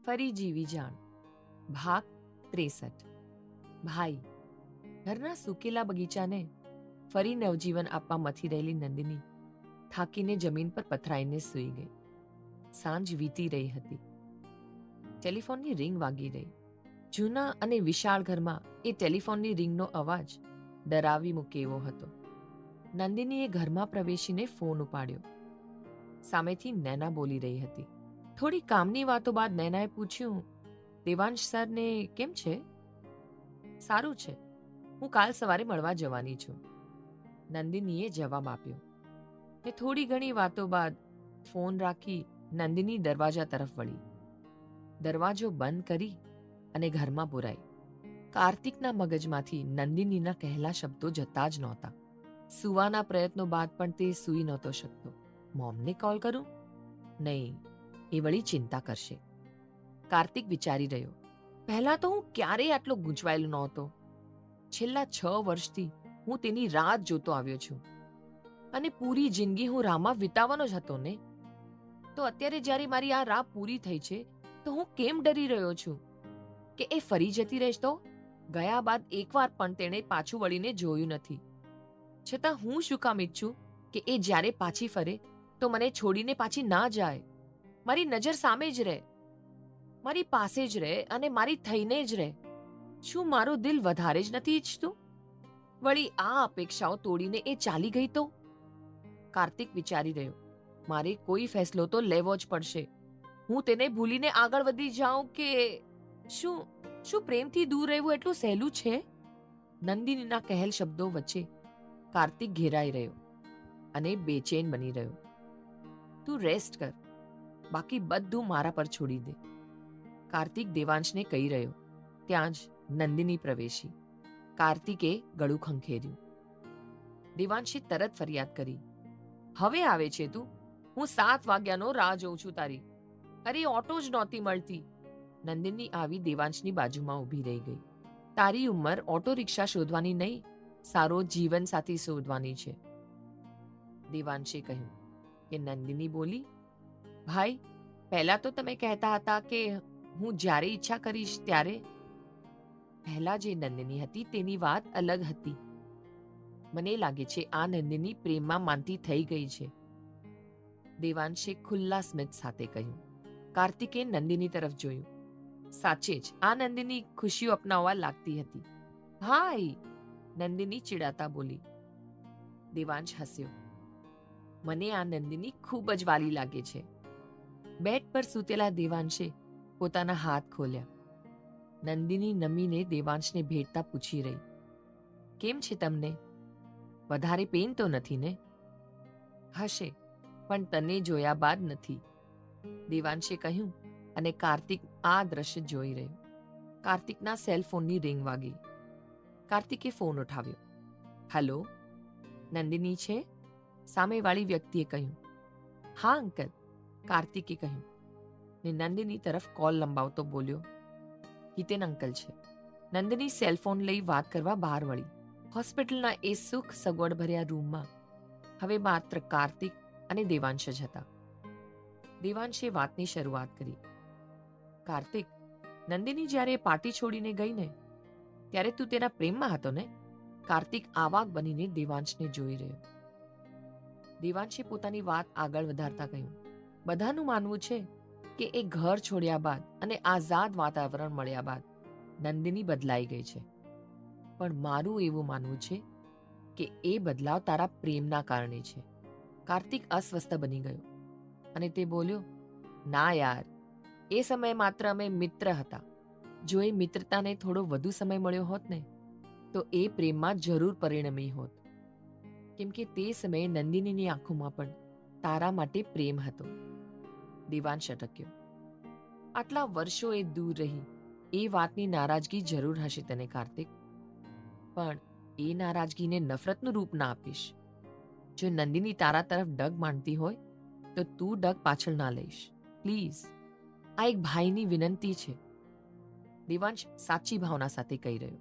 ફરી જીવી જાણ. ભાગ 63. ભાઈ. ઘરના સૂકેલા બગીચાને ફરી નવજીવન આપવા મથી રહેલી નંદિની થાકીને જમીન પર પથરાઈને સૂઈ ગઈ. સાંજ વીતી રહી હતી. ટેલિફોનની રિંગ વાગી રહી. જૂના અને વિશાળ ઘરમાં એ ટેલિફોનની રિંગનો અવાજ ડરાવી મૂકે એવો હતો. નંદિનીએ ઘરમાં પ્રવેશીને ફોન ઉપાડ્યો. સામેથી નૈના બોલી રહી હતી. થોડી કામની વાતો બાદ નૈનાએ પૂછ્યું, દેવાંશ સરને કેમ છે? સારું છે, હું કાલ સવારે મળવા જવાની છું, નંદિનીએ જવાબ આપ્યો. ને થોડી ઘણી વાતો બાદ ફોન રાખી નંદિની દરવાજા તરફ વળી. દરવાજો બંધ કરી અને ઘરમાં પુરાઈ. કાર્તિકના મગજમાંથી નંદિનીના કહેલા શબ્દો જતા જ નહોતા. સૂવાના પ્રયત્નો બાદ પણ તે સૂઈ નહોતો શકતો. મોમને કોલ કરું? નહીં, એ વળી ચિંતા કરશે. કાર્તિક વિચારી રહ્યો. પહેલા તો હું ક્યારેય આટલો ગૂંચવાયેલો નહોતો. છેલ્લા 6 વર્ષથી હું તેની રાત જોતો આવ્યો છું અને પૂરી જિંદગી હું રાહમાં વિતાવવાનો જ હતો ને. તો અત્યારે જ્યારે મારી આ રાહ પૂરી થઈ છે તો હું કેમ ડરી રહ્યો છું કે એ ફરી જતી રહેશ તો? ગયા બાદ એકવાર પણ તેણે પાછું વળીને જોયું નથી. છતાં હું શું કામ ઈચ્છું કે એ જ્યારે પાછી ફરે તો મને છોડીને પાછી ના જાય, મારી નજર સામે જ રહે, મારી પાસે જ રહે અને મારી થઈને જ રહે. શું મારું દિલ વધારે જ નથી ઈચ્છતું? વળી આ અપેક્ષાઓ તોડીને એ ચાલી ગઈ તો? કાર્તિક વિચારી રહ્યો. મારે કોઈ ફેસલો તો લેવો જ પડશે. હું તેને ભૂલીને આગળ વધી જાઉં કે શું પ્રેમથી દૂર રહેવું એટલું સહેલું છે? નંદિનીના કહેલ શબ્દો વચ્ચે કાર્તિક ઘેરાઈ રહ્યો અને બેચેન બની રહ્યો. તું રેસ્ટ કર, બાકી બધું મારા પર છોડી દે, કાર્તિક દેવાંશને કહી રહ્યો. ત્યાં જ નંદિની પ્રવેશી. કાર્તિકે ગળું ખંખેર્યું. દેવાંશે તરત ફરિયાદ કરી. હવે આવે છે તું? હું 7 વાગ્યાનો રાહ જોઉં છું તારી. અરે ઓટો જ નહોતી મળતી. નંદિની આવી દેવાંશની બાજુમાં ઊભી રહી ગઈ. તારી ઉંમર ઓટો રિક્ષા શોધવાની નહીં, સારો જીવન સાથી શોધવાની છે, દેવાંશે કહ્યું. કે નંદિની બોલી, ભાઈ, પહેલા તો તમે કહેતા હતા કે હું જ્યારે ઈચ્છા કરીશ ત્યારે. પહેલા જે નંદિની હતી તેની વાત અલગ હતી. મને લાગે છે આ નંદિની પ્રેમમાં માનતી થઈ ગઈ છે, દેવાંશે ખુલ્લા સ્મિત સાથે કહ્યું. કાર્તિકે નંદિની તરફ જોયું. સાચે જ આ નંદિની ખુશીઓ અપનાવવા લાગતી હતી. હાય, નંદિની ચીડાતા બોલી. દેવાંશ હસ્યો. મને આ નંદિની ખૂબ જ વાલી લાગે છે. બેડ પર સૂતેલા દેવાંશે પોતાના હાથ ખોલ્યા. નંદિની નમીને દેવાંશને ભેટતા પૂછી રહી, કેમ છે તમને? વધારે પેન તો નથી ને? હશે, પણ તને જોયા બાદ નથી, દેવાંશે કહ્યું અને કાર્તિક આ દ્રશ્ય જોઈ રહ્યો. કાર્તિકના સેલફોનની રિંગ વાગી. કાર્તિકે ફોન ઉઠાવ્યો. હેલો, નંદિની છે? સામેવાળી વ્યક્તિએ કહ્યું. હા અંકલ, કાર્તિકે કહ્યું ને નંદિની તરફ કોલ લંબાવતો બોલ્યો. હિતેન અંકલ છે. નંદિની સેલફોન લઈ વાત કરવા બહાર વળી. હોસ્પિટલના એ સુખ સગવડ ભર્યા રૂમમાં હવે માત્ર કાર્તિક અને દેવાંશ જ હતા. દેવાંશે વાતની શરૂઆત કરી. કાર્તિક, નંદિની જ્યારે પાર્ટી છોડીને ગઈ ને ત્યારે તું તેના પ્રેમમાં હતો ને? કાર્તિક આવાક બનીને દેવાંશને જોઈ રહ્યો. દેવાંશે પોતાની વાત આગળ વધારતા કહ્યું. બધાનું માનવું છે કે એ ઘર છોડ્યા બાદ અને આઝાદ વાતાવરણ મળ્યા બાદ નંદિની બદલાઈ ગઈ છે, પણ મારું એવું માનવું છે કે એ બદલાવ તારા પ્રેમના કારણે છે. કાર્તિક અસ્વસ્થ બની ગયો અને તે બોલ્યો, ના યાર, એ સમયે માત્ર અમે મિત્ર હતા. જો એ મિત્રતાને થોડો વધુ સમય મળ્યો હોત ને તો એ પ્રેમમાં જરૂર પરિણમી હોત, કેમ કે તે સમયે નંદિનીની આંખોમાં પણ તારા માટે પ્રેમ હતો. દેવાંશ અટક્યો. આટલા વર્ષો એ દૂર રહી એ વાતની નારાજગી જરૂર હશે તને કાર્તિક, પણ એ નારાજગીને નફરતનું રૂપ ના આપીશ. જો નંદિની તારા તરફ ડગ માંડતી હોય તો તું ડગ પાછળ ના લઈશ, પ્લીઝ. આ એક ભાઈની વિનંતી છે, દેવાંશ સાચી ભાવના સાથે કહી રહ્યો.